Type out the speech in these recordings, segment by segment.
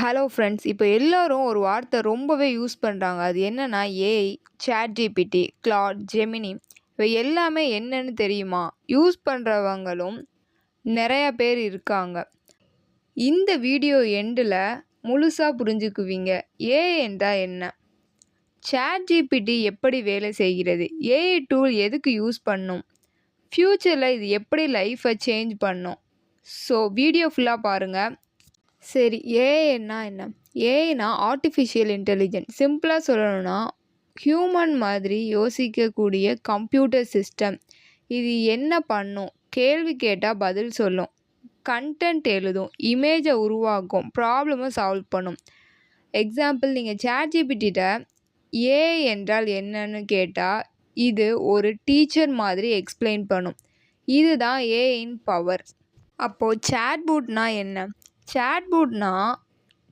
Hello friends. இப்போ எல்லாரும் ஒரு வார்த்தை ரொம்பவே யூஸ் பண்ணுறாங்க. அது என்னன்னா ஏஐ, ChatGPT, Claude, Gemini இவை எல்லாமே என்னன்னு தெரியுமா? யூஸ் பண்ணுறவங்களும் நிறைய பேர் இருக்காங்க. இந்த வீடியோ எண்டில் முழுசாக புரிஞ்சுக்குவீங்க. ஏஐ என்றால் என்ன? ChatGPT எப்படி வேலை செய்கிறது? ஏஐ டூல் எதுக்கு யூஸ் பண்ணும்? ஃப்யூச்சரில் இது எப்படி லைஃப்பை சேஞ்ச் பண்ணும்? ஸோ வீடியோ ஃபுல்லாக பாருங்கள். சரி, ஏஐன்னா என்ன? ஏஐனா ஆர்டிஃபிஷியல் இன்டெலிஜென்ஸ். சிம்பிளாக சொல்லணும்னா ஹியூமன் மாதிரி யோசிக்கக்கூடிய கம்ப்யூட்டர் சிஸ்டம். இது என்ன பண்ணும்? கேள்வி கேட்டால் பதில் சொல்லும், கண்டென்ட் எழுதும், இமேஜை உருவாக்கும், ப்ராப்ளமை சால்வ் பண்ணும். எக்ஸாம்பிள், நீங்கள் ChatGPTட்ட ஏஐ என்றால் என்னன்னு கேட்டால் இது ஒரு டீச்சர் மாதிரி எக்ஸ்பிளைன் பண்ணும். இதுதான் ஏஐயின் பவர். அப்போது சேட்போட்னா என்ன? சேட்போட்னா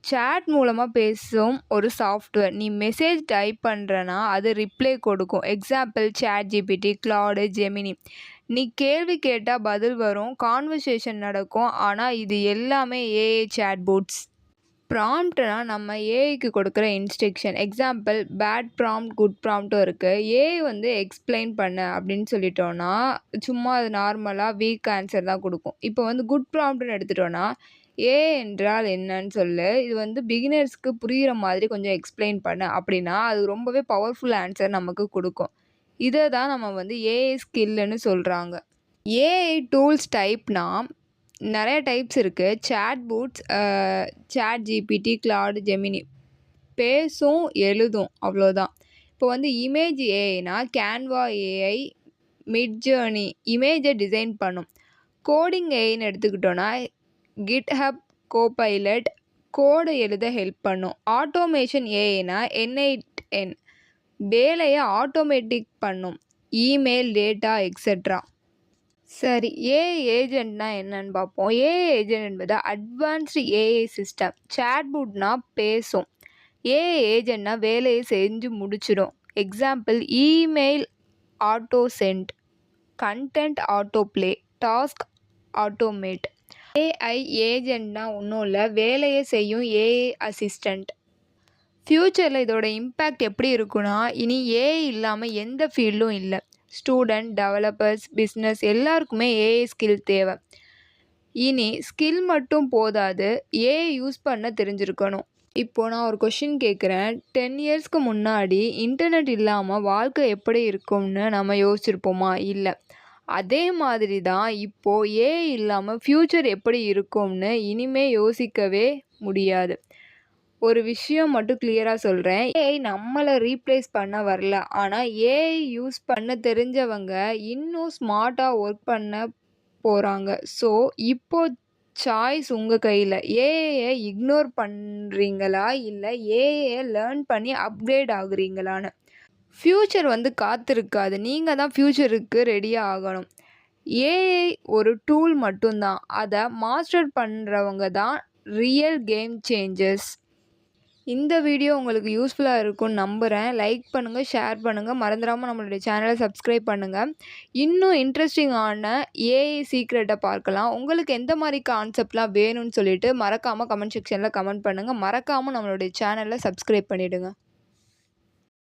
சேட் மூலமாக பேசும் ஒரு சாஃப்ட்வேர். நீ மெசேஜ் டைப் பண்ணுறனா அது ரிப்ளை கொடுக்கும். Example ChatGPT, Claude, Gemini. நீ கேள்வி கேட்டால் பதில் வரும், கான்வர்சேஷன் நடக்கும். ஆனால் இது எல்லாமே ஏஐ சேட்போட்ஸ். ப்ராம்ப்ட்னா நம்ம ஏஐக்கு கொடுக்குற instruction. Example, bad prompt, good ப்ராம்ப்ட்டும் இருக்குது. ஏஐ எக்ஸ்பிளைன் பண்ண அப்படின்னு சொல்லிட்டோன்னா சும்மா அது நார்மலாக வீக் ஆன்சர் தான் கொடுக்கும். இப்போ குட் ப்ராம்ப்ட்னு எடுத்துட்டோன்னா ஏஐ என்றால் என்னன்னு சொல்லு, இது பிகினர்ஸ்க்கு புரிகிற மாதிரி கொஞ்சம் எக்ஸ்பிளைன் பண்ண அப்படின்னா அது ரொம்பவே பவர்ஃபுல் ஆன்சர் நமக்கு கொடுக்கும். இதை தான் நம்ம ஏஐ ஸ்கில்லுன்னு சொல்கிறாங்க. ஏஐ டூல்ஸ் டைப்னா நிறைய டைப்ஸ் இருக்குது. சேட்போட்ஸ், ChatGPT, Claude, Gemini பேசும், எழுதும், அவ்வளோதான். இப்போ இமேஜ் ஏஐனா கேன்வா ஏஐ, மிட்ஜர்னி இமேஜை டிசைன் பண்ணும். கோடிங் ஏஐன்னு எடுத்துக்கிட்டோன்னா GitHub Copilot கோடை எழுத ஹெல்ப் பண்ணும். ஆட்டோமேஷன் ஏஐனா N8N வேலையை ஆட்டோமேட்டிக் பண்ணும், இமெயில், டேட்டா எக்ஸெட்ரா. சரி, ஏஐ ஏஜென்ட்னா என்னன்னு பார்ப்போம். ஏஐ ஏஜென்ட் என்பது அட்வான்ஸ்டு ஏஐ சிஸ்டம். சேட்போட்னா பேசும், ஏஐ ஏஜென்ட்னா வேலையை செஞ்சு முடிச்சிடும். Example, email auto send, content auto play, task automate. AI ஏஜென்ட்னா ஒன்றும் இல்லை, வேலையை செய்யும் ஏஐ அசிஸ்டண்ட். ஃப்யூச்சரில் இதோட இம்பேக்ட் எப்படி இருக்குன்னா, இனி ஏஐ இல்லாமல் எந்த ஃபீல்டும் இல்லை. ஸ்டூடெண்ட், டெவலப்பர்ஸ், பிஸ்னஸ் எல்லாருக்குமே ஏஐ ஸ்கில் தேவை. இனி ஸ்கில் மட்டும் போதாது, ஏஐ யூஸ் பண்ண தெரிஞ்சிருக்கணும். இப்போது நான் ஒரு கொஷின் கேட்குறேன். 10 இயர்ஸ்க்கு முன்னாடி இன்டர்நெட் இல்லாமல் வாழ்க்கை எப்படி இருக்கும்னு நம்ம யோசிச்சிருப்போமா? இல்லை. அதே மாதிரி தான் இப்போது ஏஐ இல்லாமல் ஃப்யூச்சர் எப்படி இருக்கும்னு இனிமே யோசிக்கவே முடியாது. ஒரு விஷயம் மட்டும் கிளியராக சொல்கிறேன், ஏஐ நம்மளை ரீப்ளேஸ் பண்ண வரல. ஆனால் ஏஐ யூஸ் பண்ண தெரிஞ்சவங்க இன்னும் ஸ்மார்ட்டாக ஒர்க் பண்ண போகிறாங்க. ஸோ இப்போ சாய்ஸ் உங்கள் கையில். ஏஐயை இக்னோர் பண்ணுறீங்களா இல்லை ஏஐயை லேர்ன் பண்ணி அப்கிரேட் ஆகுறீங்களான்னு. ஃப்யூச்சர் காத்திருக்காது, நீங்கள் தான் ஃப்யூச்சருக்கு ரெடியாக ஆகணும். ஏஐ ஒரு டூல் மட்டும்தான், அதை மாஸ்டர் பண்ணுறவங்க தான் ரியல் கேம் சேஞ்சர்ஸ். இந்த வீடியோ உங்களுக்கு யூஸ்ஃபுல்லாக இருக்கும்னு நம்புகிறேன். லைக் பண்ணுங்கள், ஷேர் பண்ணுங்கள், மறந்துடாமல் நம்மளுடைய சேனலை சப்ஸ்கிரைப் பண்ணுங்கள். இன்னும் இன்ட்ரெஸ்டிங்கான ஏஐ சீக்ரெட்டை பார்க்கலாம். உங்களுக்கு எந்த மாதிரி கான்செப்ட்லாம் வேணும்னு சொல்லிட்டு மறக்காமல் கமெண்ட் செக்ஷனில் கமெண்ட் பண்ணுங்கள். மறக்காமல் நம்மளுடைய சேனலை சப்ஸ்கிரைப் பண்ணிவிடுங்க.